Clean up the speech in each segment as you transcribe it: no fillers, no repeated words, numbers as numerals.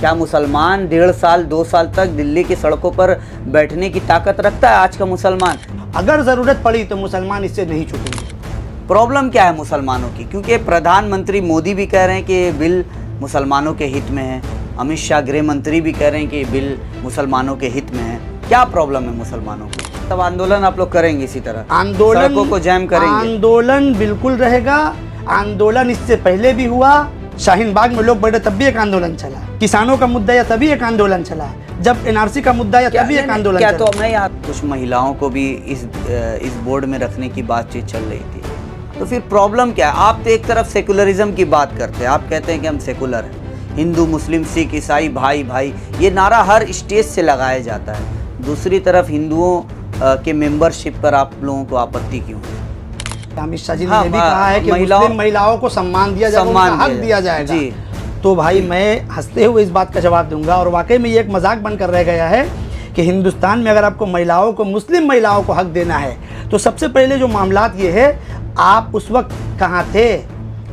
क्या मुसलमान 1.5 साल 2 साल तक दिल्ली की सड़कों पर बैठने की ताकत रखता है आज का मुसलमान? अगर ज़रूरत पड़ी तो मुसलमान इससे नहीं छूटेंगे। प्रॉब्लम क्या है मुसलमानों की? क्योंकि प्रधानमंत्री मोदी भी कह रहे हैं कि ये बिल मुसलमानों के हित में है, अमित शाह गृह मंत्री भी कह रहे हैं कि ये बिल मुसलमानों के हित में है। क्या प्रॉब्लम है मुसलमानों को? तब आंदोलन आप लोग करेंगे इसी तरह, सड़कों को जैम करेंगे? आंदोलन बिल्कुल रहेगा। आंदोलन इससे पहले भी हुआ, शाहीन बाग में लोग बैठे तब भी एक आंदोलन चला, किसानों का मुद्दा या तभी एक आंदोलन चला, जब एनआरसी का मुद्दा या तभी एक आंदोलन क्या चला। तो मैं यहाँ कुछ महिलाओं को भी इस बोर्ड में रखने की बातचीत चल रही थी, तो फिर प्रॉब्लम क्या है? आप तो एक तरफ सेकुलरिज्म की बात करते हैं, आप कहते हैं कि हम सेकुलर हैं, हिंदू मुस्लिम सिख ईसाई भाई भाई ये नारा हर स्टेज से लगाया जाता है, दूसरी तरफ हिंदुओं के मेंबरशिप पर आप लोगों को आपत्ति क्यों है? अमित शाह जी ने भी कहा है कि मुस्लिम महिलाओं को सम्मान दिया जाएगा, उनका हक दिया जाएगा जी। तो भाई मैं हंसते हुए इस बात का जवाब दूंगा, और वाकई में ये एक मजाक बनकर रह गया है कि हिंदुस्तान में अगर आपको महिलाओं को, मुस्लिम महिलाओं को हक देना है तो सबसे पहले जो मामलात ये है, आप उस वक्त कहाँ थे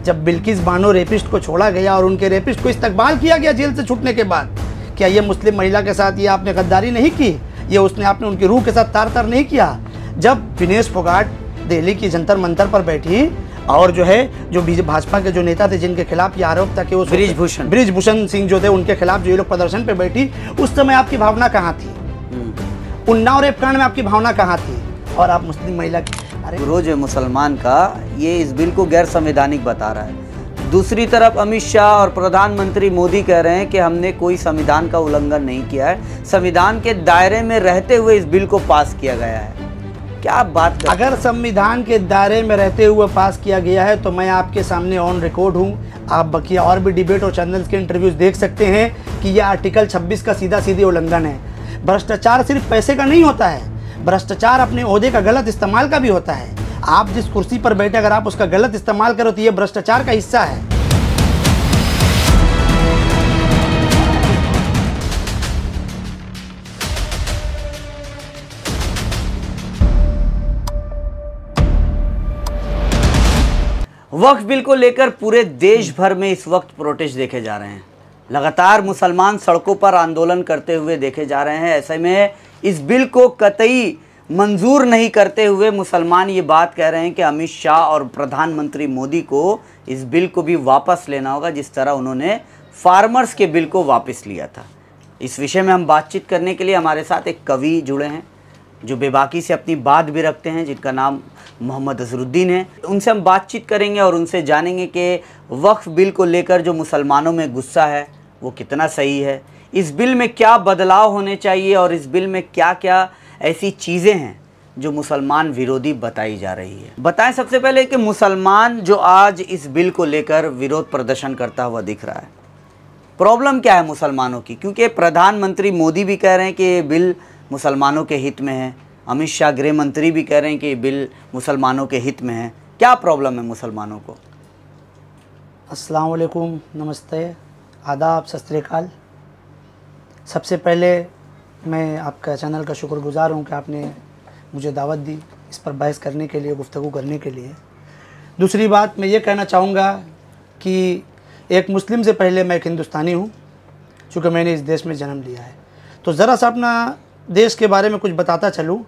जब बिल्किस बानो रेपिस्ट को छोड़ा गया और उनके रेपिस्ट को इस्तकबाल किया गया जेल से छूटने के बाद? क्या ये मुस्लिम महिला के साथ ये आपने गद्दारी नहीं की? ये उसने आपने उनकी रूह के साथ तार तार नहीं किया? जब विनेश फोगाट दिल्ली की जंतर मंतर पर बैठी और जो है जो भाजपा के जो नेता थे जिनके खिलाफ ये आरोप था कि वो ब्रिजभूषण सिंह जो थे उनके खिलाफ जो ये लोग प्रदर्शन पे बैठी, उस समय आपकी भावना कहाँ थी? उन्नाव रेप कांड में आपकी भावना कहाँ थी? और आप मुस्लिम महिला की रोज मुसलमान का ये इस बिल को गैर संवैधानिक बता रहा है। दूसरी तरफ अमित शाह और प्रधानमंत्री मोदी कह रहे हैं कि हमने कोई संविधान का उल्लंघन नहीं किया है, संविधान के दायरे में रहते हुए इस बिल को पास किया गया है। क्या आप बात करते हैं? अगर संविधान के दायरे में रहते हुए पास किया गया है तो मैं आपके सामने ऑन रिकॉर्ड हूँ, आप बकिया और भी डिबेट और चैनल्स के इंटरव्यूज देख सकते हैं कि यह आर्टिकल 26 का सीधा सीधे उल्लंघन है। भ्रष्टाचार सिर्फ पैसे का नहीं होता है, भ्रष्टाचार अपने ओहदे का गलत इस्तेमाल का भी होता है। आप जिस कुर्सी पर बैठे अगर आप उसका गलत इस्तेमाल करो तो यह भ्रष्टाचार का हिस्सा है। वक्फ बिल को लेकर पूरे देश भर में इस वक्त प्रोटेस्ट देखे जा रहे हैं। लगातार मुसलमान सड़कों पर आंदोलन करते हुए देखे जा रहे हैं। ऐसे में इस बिल को कतई मंजूर नहीं करते हुए मुसलमान ये बात कह रहे हैं कि अमित शाह और प्रधानमंत्री मोदी को इस बिल को भी वापस लेना होगा, जिस तरह उन्होंने फार्मर्स के बिल को वापस लिया था। इस विषय में हम बातचीत करने के लिए हमारे साथ एक कवि जुड़े हैं जो बेबाकी से अपनी बात भी रखते हैं, जिनका नाम मोहम्मद अजहरुद्दीन है। उनसे हम बातचीत करेंगे और उनसे जानेंगे कि वक्फ बिल को लेकर जो मुसलमानों में गुस्सा है वो कितना सही है, इस बिल में क्या बदलाव होने चाहिए और इस बिल में क्या क्या ऐसी चीज़ें हैं जो मुसलमान विरोधी बताई जा रही है। बताएं सबसे पहले कि मुसलमान जो आज इस बिल को लेकर विरोध प्रदर्शन करता हुआ दिख रहा है, प्रॉब्लम क्या है मुसलमानों की? क्योंकि प्रधानमंत्री मोदी भी कह रहे हैं कि ये बिल मुसलमानों के हित में है, अमित शाह गृह मंत्री भी कह रहे हैं कि ये बिल मुसलमानों के हित में है। क्या प्रॉब्लम है मुसलमानों को? अस्सलाम वालेकुम, नमस्ते, आदाब, सत श्री अकाल। सबसे पहले मैं आपका चैनल का शुक्रगुजार हूँ कि आपने मुझे दावत दी इस पर बहस करने के लिए, गुफ्तगू करने के लिए। दूसरी बात मैं ये कहना चाहूँगा कि एक मुस्लिम से पहले मैं एक हिंदुस्तानी हूँ, चूँकि मैंने इस देश में जन्म लिया है। तो ज़रा सा अपना देश के बारे में कुछ बताता चलूँ।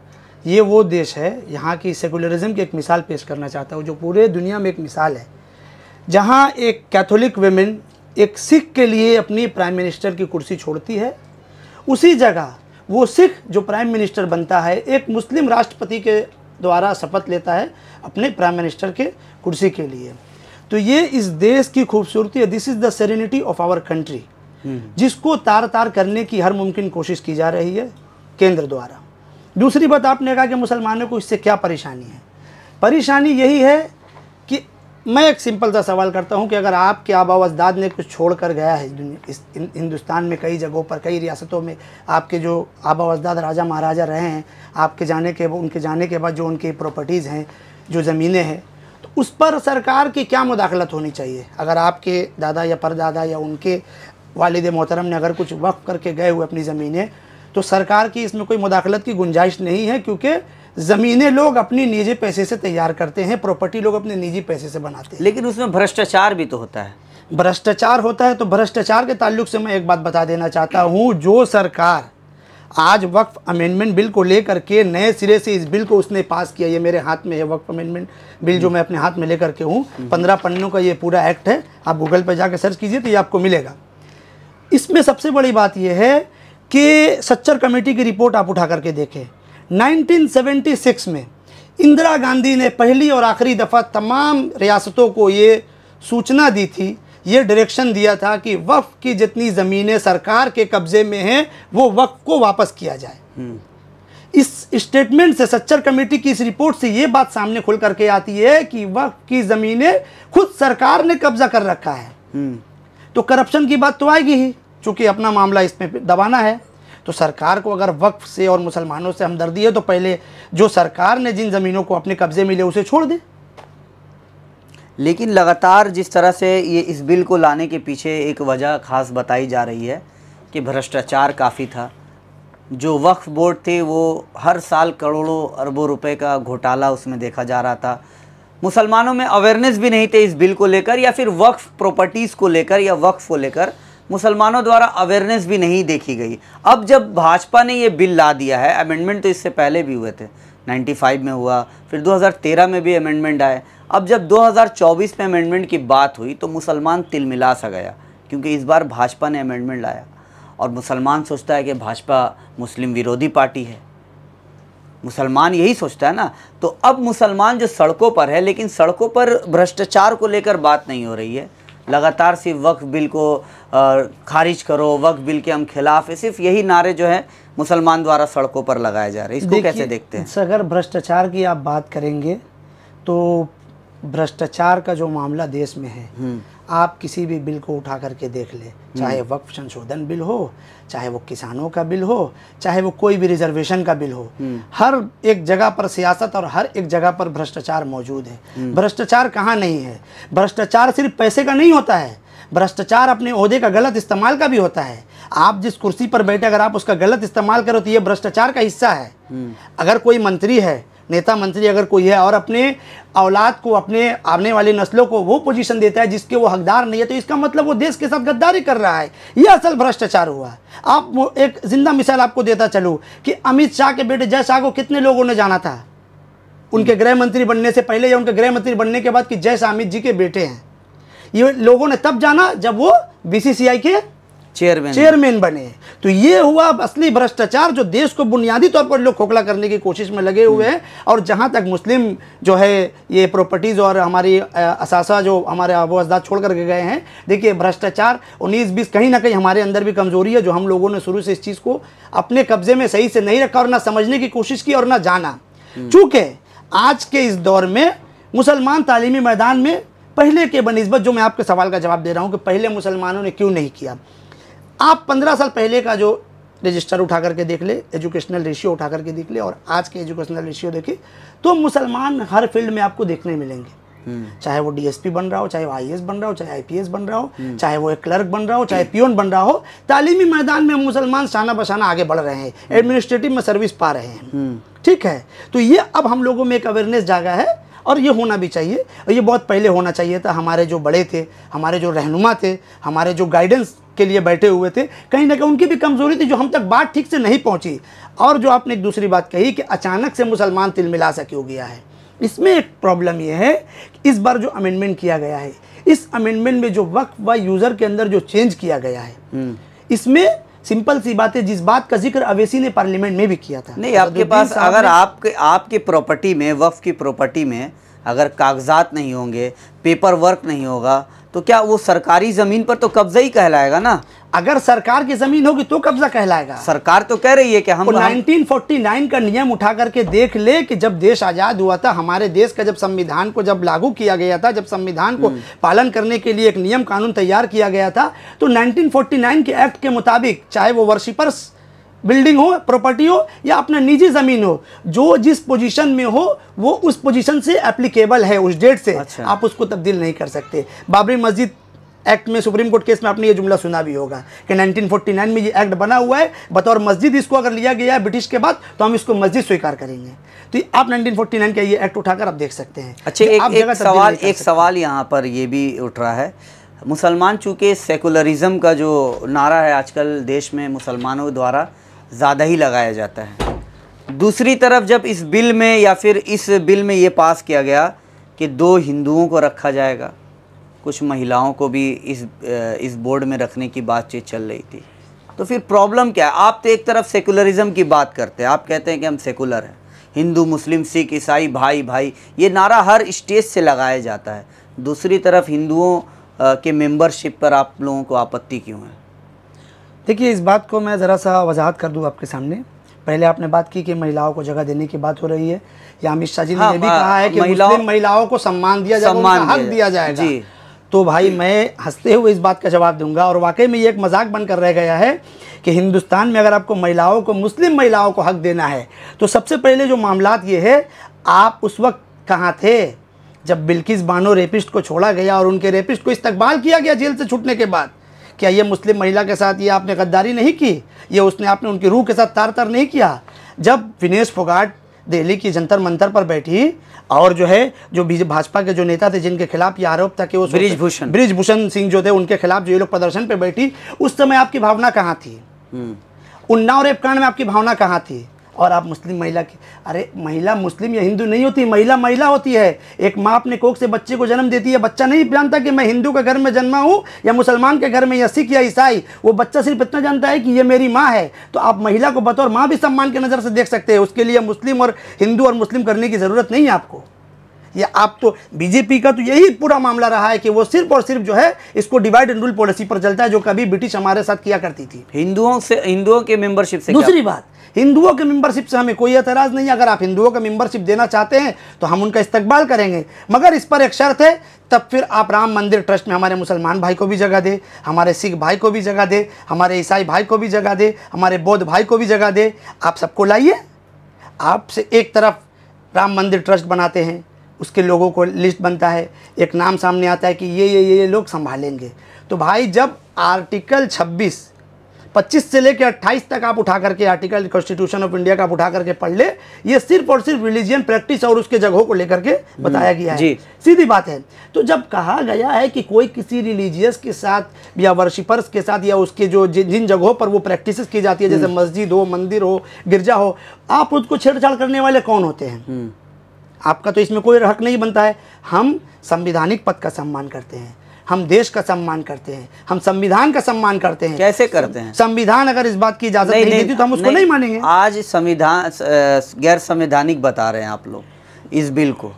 ये वो देश है, यहाँ की सेकुलरिज्म की एक मिसाल पेश करना चाहता हूँ जो पूरे दुनिया में एक मिसाल है, जहाँ एक कैथोलिक वेमेन एक सिख के लिए अपनी प्राइम मिनिस्टर की कुर्सी छोड़ती है, उसी जगह वो सिख जो प्राइम मिनिस्टर बनता है एक मुस्लिम राष्ट्रपति के द्वारा शपथ लेता है अपने प्राइम मिनिस्टर के कुर्सी के लिए। तो ये इस देश की खूबसूरती है। This is the serenity of our country, जिसको तार तार करने की हर मुमकिन कोशिश की जा रही है केंद्र द्वारा। दूसरी बात, आपने कहा कि मुसलमानों को इससे क्या परेशानी है। परेशानी यही है कि मैं एक सिंपल सा सवाल करता हूं कि अगर आपके आबा अजदाद ने कुछ छोड़ कर गया है इस हिंदुस्तान में कई जगहों पर, कई रियासतों में आपके जो आबा अजदाद राजा महाराजा रहे हैं, आपके उनके जाने के बाद जो उनकी प्रॉपर्टीज़ हैं, जो ज़मीनें हैं, तो उस पर सरकार की क्या मुदाखलत होनी चाहिए? अगर आपके दादा या परदादा या उनके वालिद मोहतरम ने अगर कुछ वक्फ करके गए हुए अपनी ज़मीनें, तो सरकार की इसमें कोई मुदाखलत की गुंजाइश नहीं है, क्योंकि ज़मीनें लोग अपनी निजी पैसे से तैयार करते हैं, प्रॉपर्टी लोग अपने निजी पैसे से बनाते हैं। लेकिन उसमें भ्रष्टाचार भी तो होता है। भ्रष्टाचार होता है तो भ्रष्टाचार के ताल्लुक से मैं एक बात बता देना चाहता हूँ, जो सरकार आज वक्फ अमेंडमेंट बिल को लेकर के नए सिरे से इस बिल को उसने पास किया, ये मेरे हाथ में है वक्फ अमेंडमेंट बिल जो मैं अपने हाथ में लेकर के हूँ, 15 पन्नों का ये पूरा एक्ट है, आप गूगल पर जाकर सर्च कीजिए तो ये आपको मिलेगा। इसमें सबसे बड़ी बात यह है कि सच्चर कमेटी की रिपोर्ट आप उठा करके देखें, 1976 में इंदिरा गांधी ने पहली और आखिरी दफ़ा तमाम रियासतों को ये सूचना दी थी, ये डायरेक्शन दिया था कि वक्फ की जितनी ज़मीनें सरकार के कब्ज़े में हैं वो वक्फ को वापस किया जाए। इस स्टेटमेंट से, सच्चर कमेटी की इस रिपोर्ट से ये बात सामने खुल करके आती है कि वक्फ की ज़मीनें खुद सरकार ने कब्जा कर रखा है। तो करप्शन की बात तो आएगी ही, चूँकि अपना मामला इसमें दबाना है। तो सरकार को अगर वक्फ से और मुसलमानों से हमदर्दी है तो पहले जो सरकार ने जिन ज़मीनों को अपने कब्ज़े में लिया उसे छोड़ दे। लेकिन लगातार जिस तरह से ये इस बिल को लाने के पीछे एक वजह ख़ास बताई जा रही है कि भ्रष्टाचार काफ़ी था। जो वक्फ बोर्ड थे वो हर साल करोड़ों अरबों रुपए का घोटाला उसमें देखा जा रहा था। मुसलमानों में अवेयरनेस भी नहीं थे इस बिल को लेकर, या फिर वक्फ प्रॉपर्टीज़ को लेकर या वक्फ को लेकर मुसलमानों द्वारा अवेयरनेस भी नहीं देखी गई। अब जब भाजपा ने ये बिल ला दिया है, अमेंडमेंट तो इससे पहले भी हुए थे, 95 में हुआ, फिर 2013 में भी अमेंडमेंट आए, अब जब 2024 में अमेंडमेंट की बात हुई तो मुसलमान तिलमिला सा गया, क्योंकि इस बार भाजपा ने अमेंडमेंट लाया और मुसलमान सोचता है कि भाजपा मुस्लिम विरोधी पार्टी है। मुसलमान यही सोचता है ना। तो अब मुसलमान जो सड़कों पर है, लेकिन सड़कों पर भ्रष्टाचार को लेकर बात नहीं हो रही है। लगातार सिर्फ वक्फ बिल को खारिज करो, वक्फ बिल के हम खिलाफ है, सिर्फ यही नारे जो है मुसलमान द्वारा सड़कों पर लगाए जा रहे हैं। इसको कैसे देखते हैं? अगर भ्रष्टाचार की आप बात करेंगे तो भ्रष्टाचार का जो मामला देश में है, आप किसी भी बिल को उठा करके देख ले, चाहे वक्फ संशोधन बिल हो, चाहे वो किसानों का बिल हो, चाहे वो कोई भी रिजर्वेशन का बिल हो, हर एक जगह पर सियासत और हर एक जगह पर भ्रष्टाचार मौजूद है। भ्रष्टाचार कहाँ नहीं है? भ्रष्टाचार सिर्फ पैसे का नहीं होता है, भ्रष्टाचार अपने ओहदे का गलत इस्तेमाल का भी होता है। आप जिस कुर्सी पर बैठे अगर आप उसका गलत इस्तेमाल करो तो ये भ्रष्टाचार का हिस्सा है। अगर कोई मंत्री है, नेता मंत्री अगर कोई है और अपने औलाद को, अपने आने वाली नस्लों को वो पोजीशन देता है जिसके वो हकदार नहीं है, तो इसका मतलब वो देश के साथ गद्दारी कर रहा है। ये असल भ्रष्टाचार हुआ। आप वो एक जिंदा मिसाल आपको देता चलूँ कि अमित शाह के बेटे जय शाह को कितने लोगों ने जाना था उनके गृह मंत्री बनने से पहले या उनके गृह मंत्री बनने के बाद कि जय शाह अमित जी के बेटे हैं। ये लोगों ने तब जाना जब वो बीसीसीआई के चेयरमैन बने। तो ये हुआ असली भ्रष्टाचार जो देश को बुनियादी तौर पर लोग खोखला करने की कोशिश में लगे हुए हैं। और जहाँ तक मुस्लिम जो है ये प्रॉपर्टीज़ और हमारी असासा जो हमारे आबो अजदाद छोड़ करके गए हैं, देखिए भ्रष्टाचार 19-20 कहीं ना कहीं हमारे अंदर भी कमज़ोरी है, जो हम लोगों ने शुरू से इस चीज़ को अपने कब्जे में सही से नहीं रखा और ना समझने की कोशिश की और ना जाना। चूँकि आज के इस दौर में मुसलमान तालीमी मैदान में पहले के बनिस्बत, जो मैं आपके सवाल का जवाब दे रहा हूँ कि पहले मुसलमानों ने क्यों नहीं किया, आप 15 साल पहले का जो रजिस्टर उठा करके देख ले, एजुकेशनल रेशियो उठा करके देख ले और आज के एजुकेशनल रेशियो देखे तो मुसलमान हर फील्ड में आपको देखने मिलेंगे। चाहे वो डीएसपी बन रहा हो, चाहे वो आईएएस बन रहा हो, चाहे आईपीएस बन रहा हो, चाहे वो एक क्लर्क बन रहा हो, चाहे पियोन बन रहा हो, तालीमी मैदान में मुसलमान शाना बशाना आगे बढ़ रहे हैं, एडमिनिस्ट्रेटिव में सर्विस पा रहे हैं। ठीक है, तो ये अब हम लोगों में एक अवेयरनेस जागा है और ये होना भी चाहिए और ये बहुत पहले होना चाहिए था। हमारे जो बड़े थे, हमारे जो रहनुमा थे, हमारे जो गाइडेंस के लिए बैठे हुए थे, कहीं ना कहीं उनकी भी कमज़ोरी थी जो हम तक बात ठीक से नहीं पहुंची। और जो आपने एक दूसरी बात कही कि अचानक से मुसलमान तिलमिला सा क्यों गया है, इसमें एक प्रॉब्लम यह है कि इस बार जो अमेंडमेंट किया गया है, इस अमेंडमेंट में जो वक्फ व यूज़र के अंदर जो चेंज किया गया है, इसमें सिंपल सी बात है, जिस बात का जिक्र अवैसी ने पार्लियामेंट में भी किया था। नहीं, आपके पास अगर आपके प्रॉपर्टी में, वक्फ की प्रॉपर्टी में अगर कागजात नहीं होंगे, पेपर वर्क नहीं होगा, तो क्या वो सरकारी ज़मीन पर तो कब्जा ही कहलाएगा ना। अगर सरकार की ज़मीन होगी तो कब्जा कहलाएगा। सरकार तो कह रही है कि हम 1949 का नियम उठा करके देख ले कि जब देश आज़ाद हुआ था, हमारे देश का जब संविधान को जब लागू किया गया था, जब संविधान को पालन करने के लिए एक नियम कानून तैयार किया गया था, तो 1949 के एक्ट के मुताबिक चाहे वो वर्शिपर्स बिल्डिंग हो, प्रॉपर्टी हो या अपना निजी ज़मीन हो, जो जिस पोजीशन में हो वो उस पोजीशन से एप्लीकेबल है, उस डेट से। अच्छा। आप उसको तब्दील नहीं कर सकते। बाबरी मस्जिद एक्ट में, सुप्रीम कोर्ट केस में आपने ये जुमला सुना भी होगा कि 1949 में ये एक्ट बना हुआ है, बतौर मस्जिद इसको अगर लिया गया है ब्रिटिश के बाद तो हम इसको मस्जिद स्वीकार करेंगे। तो आप 1949 का ये एक्ट उठाकर आप देख सकते हैं। अच्छा, एक सवाल यहाँ पर ये भी उठ रहा है, मुसलमान चूँकि सेकुलरिज़म का जो नारा है आजकल देश में मुसलमानों द्वारा ज़्यादा ही लगाया जाता है। दूसरी तरफ जब इस बिल में या फिर इस बिल में ये पास किया गया कि 2 हिंदुओं को रखा जाएगा, कुछ महिलाओं को भी इस बोर्ड में रखने की बातचीत चल रही थी, तो फिर प्रॉब्लम क्या है? आप तो एक तरफ सेकुलरिज़म की बात करते हैं, आप कहते हैं कि हम सेकुलर हैं, हिंदू मुस्लिम सिख ईसाई भाई भाई, ये नारा हर स्टेज से लगाया जाता है। दूसरी तरफ हिंदुओं के मेंबरशिप पर आप लोगों को आपत्ति क्यों है? देखिए, इस बात को मैं ज़रा सा वजाहत कर दूं आपके सामने। पहले आपने बात की कि महिलाओं को जगह देने की बात हो रही है, या अमित शाह जी ने ये भी कहा है कि मुस्लिम महिलाओं को सम्मान दिया जाएगा, उनका हक दिया जाएगा जी। तो भाई मैं हंसते हुए इस बात का जवाब दूंगा, और वाकई में ये एक मजाक बनकर रह गया है कि हिंदुस्तान में अगर आपको महिलाओं को, मुस्लिम महिलाओं को हक देना है, तो सबसे पहले जो मामलात ये है, आप उस वक्त कहाँ थे जब बिल्किस बानो रेपिस्ट को छोड़ा गया और उनके रेपिस्ट को इस्तकबाल किया गया जेल से छूटने के बाद? क्या ये मुस्लिम महिला के साथ ये आपने गद्दारी नहीं की? ये उसने आपने उनकी रूह के साथ तार तार नहीं किया? जब विनेश फोगाट दिल्ली की जंतर मंतर पर बैठी और जो है जो भाजपा के जो नेता थे जिनके खिलाफ ये आरोप था कि वो बृजभूषण सिंह जो थे, उनके खिलाफ जो ये लोग प्रदर्शन पे बैठी, उस समय आपकी भावना कहाँ थी? उन्नाव रेप कांड में आपकी भावना कहाँ थी? और आप मुस्लिम महिला की, अरे महिला मुस्लिम या हिंदू नहीं होती, महिला महिला होती है। एक माँ अपने कोख से बच्चे को जन्म देती है, बच्चा नहीं जानता कि मैं हिंदू के घर में जन्मा हूँ या मुसलमान के घर में, या सिख या ईसाई। वो बच्चा सिर्फ इतना जानता है कि ये मेरी माँ है। तो आप महिला को बतौर माँ भी सम्मान की नज़र से देख सकते हैं। उसके लिए मुस्लिम और हिंदू और मुस्लिम करने की ज़रूरत नहीं है आपको। या आप तो बीजेपी का तो यही पूरा मामला रहा है कि वो सिर्फ और सिर्फ जो है इसको डिवाइड एंड रूल पॉलिसी पर चलता है, जो कभी ब्रिटिश हमारे साथ किया करती थी। हिंदुओं के मेंबरशिप से दूसरी बात, हिंदुओं के मेंबरशिप से हमें कोई एतराज़ नहीं है। अगर आप हिंदुओं का मेंबरशिप देना चाहते हैं तो हम उनका इस्तकबाल करेंगे, मगर इस पर एक शर्त है, तब फिर आप राम मंदिर ट्रस्ट में हमारे मुसलमान भाई को भी जगह दे, हमारे सिख भाई को भी जगह दे, हमारे ईसाई भाई को भी जगह दे, हमारे बौद्ध भाई को भी जगह दे। आप सबको लाइए। आपसे एक तरफ राम मंदिर ट्रस्ट बनाते हैं, उसके लोगों को लिस्ट बनता है, एक नाम सामने आता है कि ये लोग संभालेंगे। तो भाई जब आर्टिकल 25 से लेकर 28 तक आप उठा करके आर्टिकल कॉन्स्टिट्यूशन ऑफ इंडिया का आप उठा करके पढ़ ले, ये सिर्फ और सिर्फ रिलीजियन प्रैक्टिस और उसके जगहों को लेकर के बताया गया है। सीधी बात है। तो जब कहा गया है कि कोई किसी रिलीजियस के साथ या वर्शिपर्स के साथ या उसके जो जिन जगहों पर वो प्रैक्टिस की जाती है, जैसे मस्जिद हो, मंदिर हो, गिरजा हो, आप उसको छेड़छाड़ करने वाले कौन होते हैं? आपका तो इसमें कोई हक नहीं बनता है। हम संवैधानिक पद का सम्मान करते हैं, हम देश का सम्मान करते हैं, हम संविधान का सम्मान करते हैं। कैसे करते हैं? संविधान अगर इस बात की इजाजत नहीं देती तो हम उसको नहीं मानेंगे। आज संविधान गैर संवैधानिक बता रहे हैं आप लोग इस बिल को।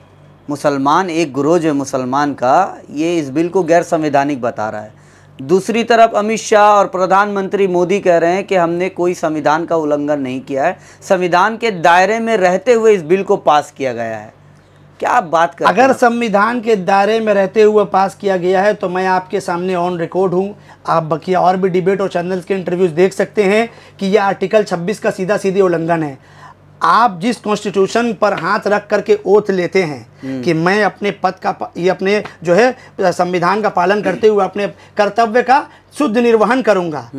मुसलमान एक गिरोह जो मुसलमान का, ये इस बिल को गैर संवैधानिक बता रहा है। दूसरी तरफ अमित शाह और प्रधानमंत्री मोदी कह रहे हैं कि हमने कोई संविधान का उल्लंघन नहीं किया है, संविधान के दायरे में रहते हुए इस बिल को पास किया गया है। क्या आप बात कर? अगर संविधान के दायरे में रहते हुए पास किया गया है तो मैं आपके सामने ऑन रिकॉर्ड हूँ। आप बकिया और भी डिबेट और चैनल्स के इंटरव्यूज देख सकते हैं कि यह आर्टिकल 26 का सीधा सीधे उल्लंघन है। आप जिस कॉन्स्टिट्यूशन पर हाथ रख करके ओथ लेते हैं कि मैं अपने पद का, ये अपने जो है संविधान का पालन करते हुए अपने कर्तव्य का शुद्ध निर्वहन करूँगा।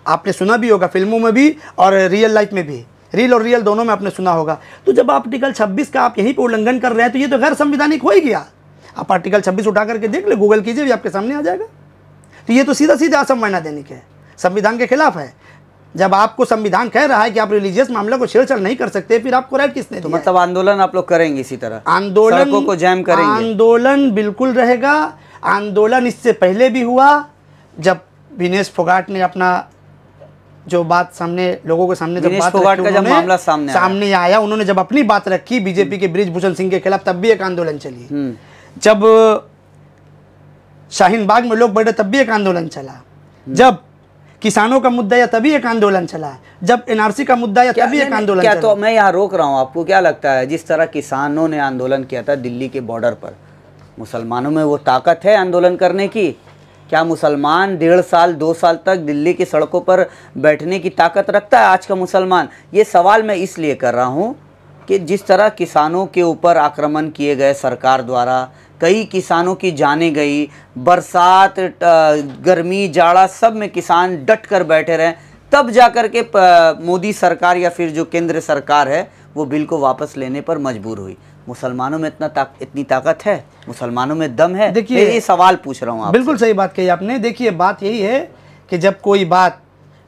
आपने सुना भी होगा फिल्मों में भी और रियल लाइफ में भी, रील और रियल दोनों में आपने सुना होगा। तो जब आर्टिकल 26 का आप यहीं पर उल्लंघन कर रहे हैं तो ये तो गैर संवैधानिक हो ही गया। आप आर्टिकल 26 उठा करके देख ले, गूगल कीजिए, भी आपके सामने आ जाएगा। तो ये तो सीधा सीधा असंवैधानिक है, संविधान के खिलाफ है। जब आपको संविधान कह रहा है कि आप रिलीजियस मामला को छेड़छाड़ नहीं कर सकते, फिर आपको राइट किसने दिया? तो मतलब आंदोलन आप लोग करेंगे इसी तरह? आंदोलन, सड़कों को जैम करेंगे? आंदोलन बिल्कुल रहेगा। आंदोलन इससे पहले भी हुआ, जब विनेश फोगाट ने अपना जो बात सामने लोगों के सामने जब बात फोगाट का जब मामला सामने आया, उन्होंने जब अपनी बात रखी बीजेपी के बृजभूषण सिंह के खिलाफ, तब भी एक आंदोलन चली। जब शाहीन बाग में लोग बैठे तब भी एक आंदोलन चला। जब किसानों का मुद्दा या तभी एक आंदोलन चला। जब एनआरसी का मुद्दा या तभी एक आंदोलन चला। तो मैं यहाँ रोक रहा हूँ, आपको क्या लगता है जिस तरह किसानों ने आंदोलन किया था दिल्ली के बॉर्डर पर, मुसलमानों में वो ताकत है आंदोलन करने की? क्या मुसलमान 1.5 साल 2 साल तक दिल्ली की सड़कों पर बैठने की ताकत रखता है आज का मुसलमान? ये सवाल मैं इसलिए कर रहा हूँ कि जिस तरह किसानों के ऊपर आक्रमण किए गए सरकार द्वारा, कई किसानों की जानें गई, बरसात गर्मी जाड़ा सब में किसान डट कर बैठे रहे, तब जाकर के मोदी सरकार या फिर जो केंद्र सरकार है वो बिल को वापस लेने पर मजबूर हुई। मुसलमानों में इतनी ताकत है, मुसलमानों में दम है? देखिए, मैं ये सवाल पूछ रहा हूँ आपसे। बिल्कुल सही बात कही आपने। देखिए, बात यही है कि जब कोई बात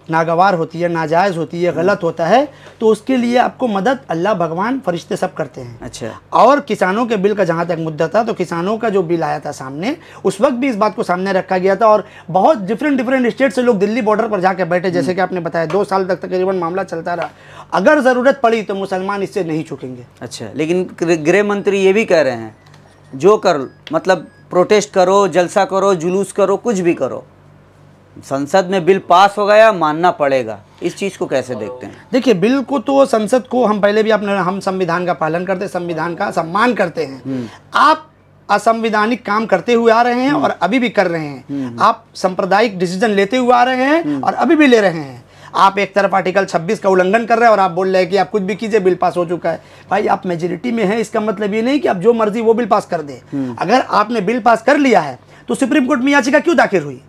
नागवार होती है, नाजायज़ होती है, गलत होता है, तो उसके लिए आपको मदद अल्लाह, भगवान, फरिश्ते सब करते हैं। अच्छा। और किसानों के बिल का जहाँ तक मुद्दा था, तो किसानों का जो बिल आया था सामने, उस वक्त भी इस बात को सामने रखा गया था और बहुत डिफरेंट स्टेट से लोग दिल्ली बॉर्डर पर जाके बैठे, जैसे कि आपने बताया 2 साल तक तकरीबन मामला चलता रहा। अगर ज़रूरत पड़ी तो मुसलमान इससे नहीं चुकेंगे। अच्छा, लेकिन गृह मंत्री ये भी कह रहे हैं, जो कर मतलब प्रोटेस्ट करो, जलसा करो, जुलूस करो, कुछ भी करो, संसद में बिल पास हो गया, मानना पड़ेगा। इस चीज़ को कैसे देखते हैं? देखिए, बिल को तो संसद को हम पहले भी हम संविधान का पालन करते हैं, संविधान का सम्मान करते हैं। आप असंवैधानिक काम करते हुए आ रहे हैं और अभी भी कर रहे हैं। आप सांप्रदायिक डिसीजन लेते हुए आ रहे हैं और अभी भी ले रहे हैं। आप एक तरफ आर्टिकल 26 का उल्लंघन कर रहे हैं और आप बोल रहे हैं कि आप कुछ भी कीजिए, बिल पास हो चुका है। भाई, आप मेजोरिटी में हैं, इसका मतलब ये नहीं कि आप जो मर्जी वो बिल पास कर दें। अगर आपने बिल पास कर लिया है तो सुप्रीम कोर्ट में याचिका क्यों दाखिल हुई?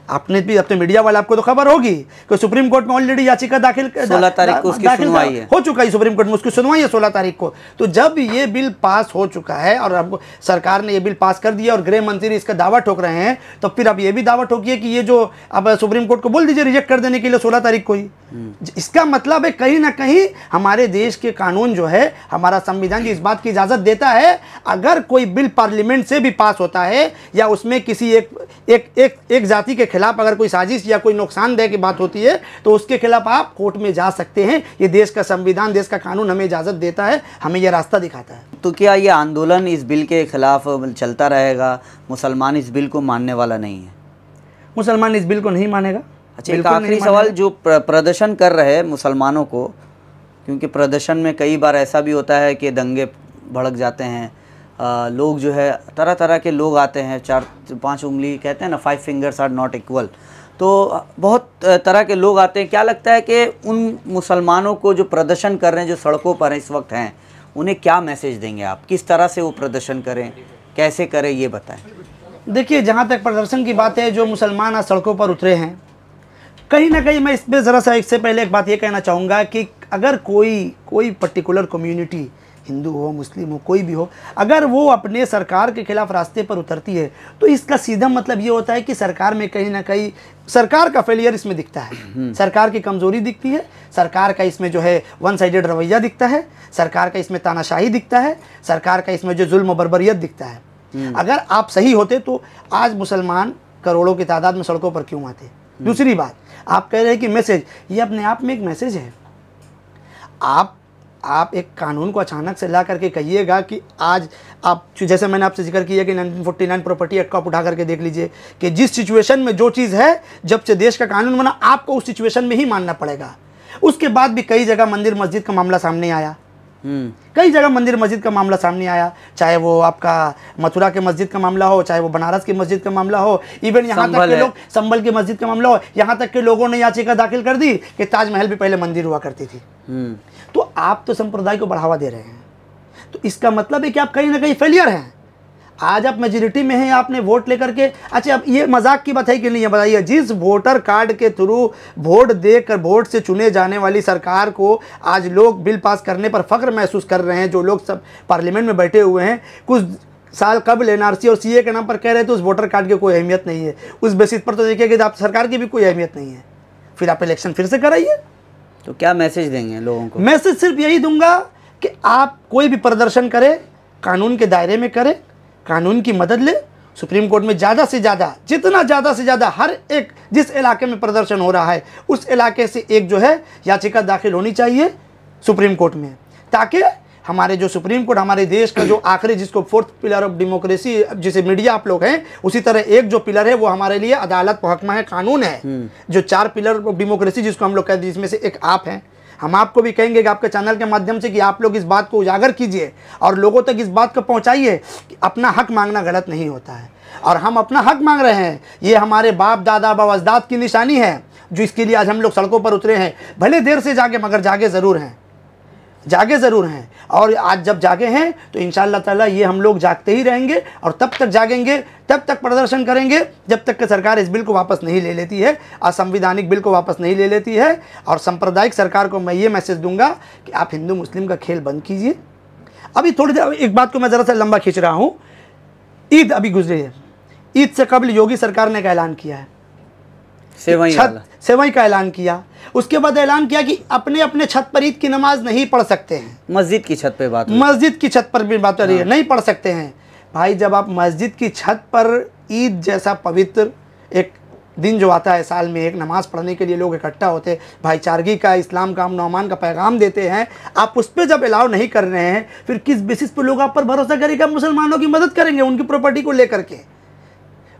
आपने भी, अपने मीडिया वाले, आपको तो खबर होगी कि सुप्रीम कोर्ट में ऑलरेडी याचिका दाखिल 16 तारीख को उसकी सुनवाई है, हो चुका है। सुप्रीम कोर्ट में उसकी सुनवाई है 16 तारीख को। तो जब ये बिल पास हो चुका है और अब सरकार ने ये बिल पास कर दिया और गृह मंत्री इसका दावा ठोक रहे हैं, तो फिर अब ये भी दावा ठोकिए कि ये जो अब सुप्रीम कोर्ट को बोल दीजिए रिजेक्ट कर देने के लिए 16 तारीख को ही। इसका मतलब है कहीं ना कहीं हमारे देश के कानून जो है, हमारा संविधान इस बात की इजाज़त देता है, अगर कोई बिल पार्लियामेंट से भी पास होता है या उसमें किसी एक जाति के खिलाफ अगर कोई साजिश या कोई नुकसानदेह की बात होती है, तो उसके खिलाफ आप कोर्ट में जा सकते हैं। ये देश का संविधान, देश का कानून हमें इजाज़त देता है, हमें यह रास्ता दिखाता है। तो क्या ये आंदोलन इस बिल के खिलाफ चलता रहेगा? मुसलमान इस बिल को मानने वाला नहीं है? मुसलमान इस बिल को नहीं मानेगा। अच्छा, एक आखिरी सवाल, जो प्रदर्शन कर रहे हैं मुसलमानों को, क्योंकि प्रदर्शन में कई बार ऐसा भी होता है कि दंगे भड़क जाते हैं, लोग जो है तरह तरह के लोग आते हैं, 4-5 उंगली कहते हैं ना, 5 fingers आर नॉट इक्वल, तो बहुत तरह के लोग आते हैं। क्या लगता है कि उन मुसलमानों को जो प्रदर्शन कर रहे हैं, जो सड़कों पर इस वक्त हैं, उन्हें क्या मैसेज देंगे आप? किस तरह से वो प्रदर्शन करें, कैसे करें, ये बताएं। देखिए, जहाँ तक प्रदर्शन की बात है, जो मुसलमान आज सड़कों पर उतरे हैं, कहीं ना कहीं मैं इस पर ज़रा सा इससे पहले एक बात ये कहना चाहूँगा कि अगर कोई पर्टिकुलर कम्युनिटी, हिंदू हो, मुस्लिम हो, कोई भी हो, अगर वो अपने सरकार के खिलाफ रास्ते पर उतरती है, तो इसका सीधा मतलब ये होता है कि सरकार में कहीं ना कहीं सरकार का फेलियर इसमें दिखता है, सरकार की कमज़ोरी दिखती है, सरकार का इसमें जो है वन साइडेड रवैया दिखता है, सरकार का इसमें तानाशाही दिखता है, सरकार का इसमें जो जुल्म बर्बरियत दिखता है। अगर आप सही होते तो आज मुसलमान करोड़ों की तादाद में सड़कों पर क्यों आते? दूसरी बात, आप कह रहे हैं कि मैसेज, ये अपने आप में एक मैसेज है। आप एक कानून को अचानक से ला करके कहिएगा कि आज आप, जैसे मैंने आपसे जिक्र किया कि 1949 प्रॉपर्टी एक्ट को आप उठा करके देख लीजिए कि जिस सिचुएशन में जो चीज़ है, जब से देश का कानून बना, आपको उस सिचुएशन में ही मानना पड़ेगा। उसके बाद भी कई जगह मंदिर मस्जिद का मामला सामने आया, कई जगह मंदिर मस्जिद का मामला सामने आया, चाहे वो आपका मथुरा के मस्जिद का मामला हो, चाहे वो बनारस की मस्जिद का मामला हो, इवन यहाँ तक के लोग संभल की मस्जिद का मामला हो, यहाँ तक के लोगों ने याचिका दाखिल कर दी कि ताजमहल भी पहले मंदिर हुआ करती थी। तो आप तो संप्रदाय को बढ़ावा दे रहे हैं, तो इसका मतलब है कि आप कहीं ना कहीं फेलियर हैं। आज आप मेजोरिटी में हैं, आपने वोट लेकर के, अच्छा अब ये मजाक की बात है कि नहीं है? बताइए, जिस वोटर कार्ड के थ्रू वोट देकर वोट से चुने जाने वाली सरकार को आज लोग बिल पास करने पर फख्र महसूस कर रहे हैं, जो लोग सब पार्लियामेंट में बैठे हुए हैं, कुछ साल कबल एनआरसी और सीए के नाम पर कह रहे थे उस वोटर कार्ड की कोई अहमियत नहीं है, उस बेसिस पर तो देखिए कि आप सरकार की भी कोई अहमियत नहीं है, फिर आप इलेक्शन फिर से कराइए। तो क्या मैसेज देंगे लोगों को? मैसेज सिर्फ यही दूंगा कि आप कोई भी प्रदर्शन करें, कानून के दायरे में करें, कानून की मदद ले, सुप्रीम कोर्ट में ज़्यादा से ज़्यादा, जितना ज़्यादा से ज़्यादा, हर एक जिस इलाके में प्रदर्शन हो रहा है उस इलाके से एक जो है याचिका दाखिल होनी चाहिए सुप्रीम कोर्ट में, ताकि हमारे जो सुप्रीम कोर्ट, हमारे देश का जो आखिरी, जिसको 4th पिलर ऑफ डेमोक्रेसी, जिसे मीडिया आप लोग हैं, उसी तरह एक जो पिलर है वो हमारे लिए अदालत, मुहकमा है, कानून है। जो 4 पिलर ऑफ डेमोक्रेसी जिसको हम लोग कहते हैं, जिसमें से एक आप हैं। हम आपको भी कहेंगे कि आपके चैनल के माध्यम से कि आप लोग इस बात को उजागर कीजिए और लोगों तक इस बात को पहुंचाइए कि अपना हक मांगना गलत नहीं होता है, और हम अपना हक मांग रहे हैं। ये हमारे बाप दादा बावजदाद की निशानी है, जो इसके लिए आज हम लोग सड़कों पर उतरे हैं। भले देर से जागे, मगर जागे ज़रूर हैं, जागे ज़रूर हैं। और आज जब जागे हैं तो इंशाअल्लाह ताला ये हम लोग जागते ही रहेंगे, और तब तक जागेंगे, तब तक प्रदर्शन करेंगे जब तक कि सरकार इस बिल को वापस नहीं ले लेती है, असंवैधानिक बिल को वापस नहीं ले लेती है। और सांप्रदायिक सरकार को मैं ये मैसेज दूंगा कि आप हिंदू मुस्लिम का खेल बंद कीजिए, अभी थोड़ी देर एक बात को मैं ज़रा सा लंबा खींच रहा हूँ। ईद अभी गुजरी है, ईद से कबल योगी सरकार ने का ऐलान किया है, सेवई का ऐलान किया। उसके बाद ऐलान किया कि अपने अपने छत पर ईद की नमाज नहीं पढ़ सकते हैं। मस्जिद की छत पे बात, मस्जिद की छत पर भी बात हो रही है, नहीं पढ़ सकते हैं। भाई जब आप मस्जिद की छत पर ईद जैसा पवित्र एक दिन जो आता है साल में, एक नमाज़ पढ़ने के लिए लोग इकट्ठा होते हैं, भाईचारगी का, इस्लाम का, अमन का पैगाम देते हैं, आप उस पर जब अलाउ नहीं कर रहे हैं, फिर किस बेसिस पर लोग आप पर भरोसा करेगा, मुसलमानों की मदद करेंगे उनकी प्रॉपर्टी को लेकर के।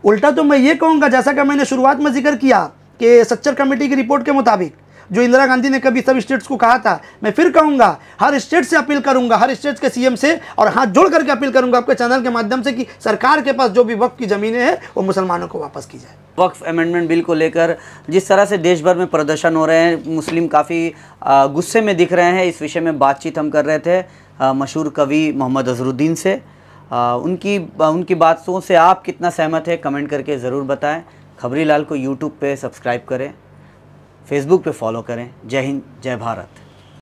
उल्टा तो मैं ये कहूँगा, जैसा कि मैंने शुरुआत में जिक्र किया कि सच्चर कमेटी की रिपोर्ट के मुताबिक जो इंदिरा गांधी ने कभी सब स्टेट्स को कहा था, मैं फिर कहूँगा, हर स्टेट से अपील करूँगा, हर स्टेट के सीएम से, और हाथ जोड़ करके अपील करूँगा आपके चैनल के माध्यम से कि सरकार के पास जो भी वक्फ की ज़मीनें हैं वो मुसलमानों को वापस की जाए। वक्फ अमेंडमेंट बिल को लेकर जिस तरह से देश भर में प्रदर्शन हो रहे हैं, मुस्लिम काफ़ी गुस्से में दिख रहे हैं। इस विषय में बातचीत हम कर रहे थे मशहूर कवि मोहम्मद अजहरुद्दीन से। उनकी बातों से आप कितना सहमत है कमेंट करके ज़रूर बताएं। खबरी लाल को यूट्यूब पे सब्सक्राइब करें, फेसबुक पे फॉलो करें। जय हिंद, जय भारत।